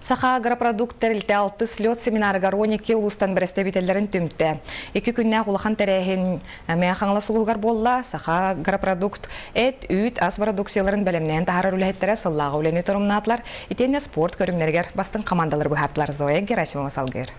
Саха агропродукт терилте алты слет семинарыгар 12 улустан біресте бителерін түмтті. 2 күнне құлақан тәрәхін мәяқаңла сұлуғар болла, саха агропродукт әт, үт, ас продукцияларын бәлемнен тағарар үләйттері сыллағы үләне тұрымнаатылар, итемне спорт көрімнергер бастың командалар бұхаттылар. Зоя Герасимова салгыр.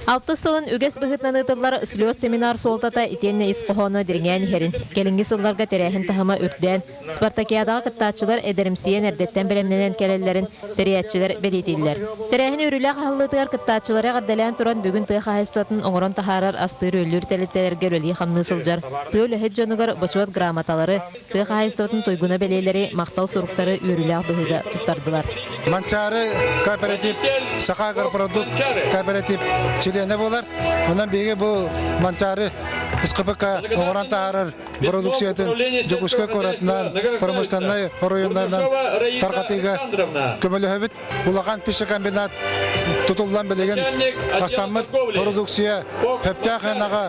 6 сылын үгес бұғытнаны тұрлар слет семинар солтата итенне исқоғаны дирген херин. Келінгі сылларға терәхін тахыма үрден, Спартакиадағы қыттатчылар әдірімсиен әрдеттен білемненен келелерін терәтчілер белетелілер. Терәхін үрілі қағылытығар қыттатчылары ғардалян тұран бүгін тұға хайстатын оңырын тахарар астыр өлір тәліттерге өлі қамны сылжар. Түйілі хет жонығар бочуат грамоталары, тұға хайстатын тойгуна белелері мақтал сұруқтары үрілі бұғыға тұттардылар. Манчары кооператив, саха агропродукт кооператив члены болар. Онан беге бұл манчары СКПК оңыран тағарыр продукциятын жүгіске көретінен, промыштаннай райондарынан тарқатыға көмілі өбіт. Улақан піші комбинат тұтылдан білеген астамыт продукция өпте қайнаға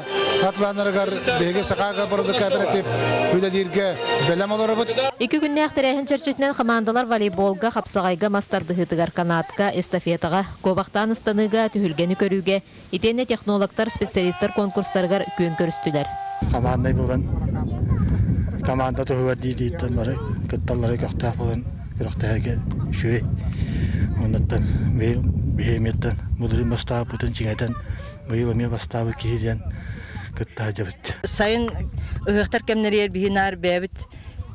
атланырғар беге саха агропродукт кооператив үлелерге бәлем олар өбіт. 2 күнне әқтірәхін чәрчетінен командалар волейболға, қапсағайға, мастардығытығар канатқа, эстафетаға, кобақтан ыстаныға, түхілгені көруге, итене технологтар, специалистар конкурстарғар көн көрістілер. Командай болған, команда тұғыға дейдейттен бары, күтталары көқтақ болған, күріқтәге шөй. Онаттан, бейметтен, мұдырын бастағы бұтын жеңеден, бұйылымен бастағы кейден күттағы жабыт. Сайын ұғықтар кәмнерер бейінар бәбіт,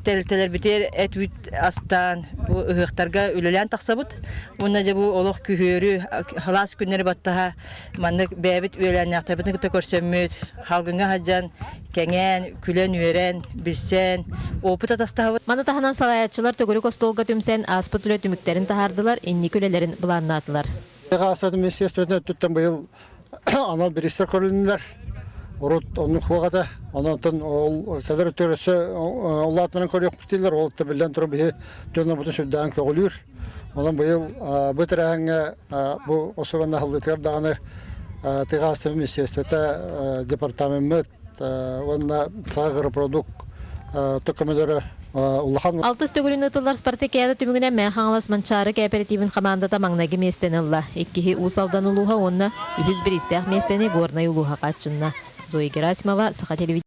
тәлітелер бітер әтвит астан ұғықтарға үлілән тақсабыт. Онна жа бұл олық күхөрі, халас күннері баттаға маннық бәбіт үлілән яқтабытын күті көрсөммөт, халғынға хаджан, кәңән, күлен үйерен, білсен, опыт атастағабыт. Маны таханан салаятчылар төгірі костолға түмсен аспыт үлі түміктерін тахардылар, инни күлелерін бұланнатылар. Асадым естественно түттен бұйыл анал бірістер көрілінілер. Урут onun хугада, онтон ол кадер төрөсө улатынан көрөк битилер, ол табилен турып бе жона бутун сүддан көгүлүр. Онан быйыл бөтөрәңгә бу осыганда халыктар даганы тегастым естественно департамент онна сагыр продукт токомедер улахан. Алтыс төгүлүн ытылар Спартакиада түмүгүнә мәхаңлас манчары кооперативин командата маңнаги местенилла. Икки усалдан улуга онна 101 истәх местени горнай улуга качынна. Зоя Герасимова, Саха телевидение.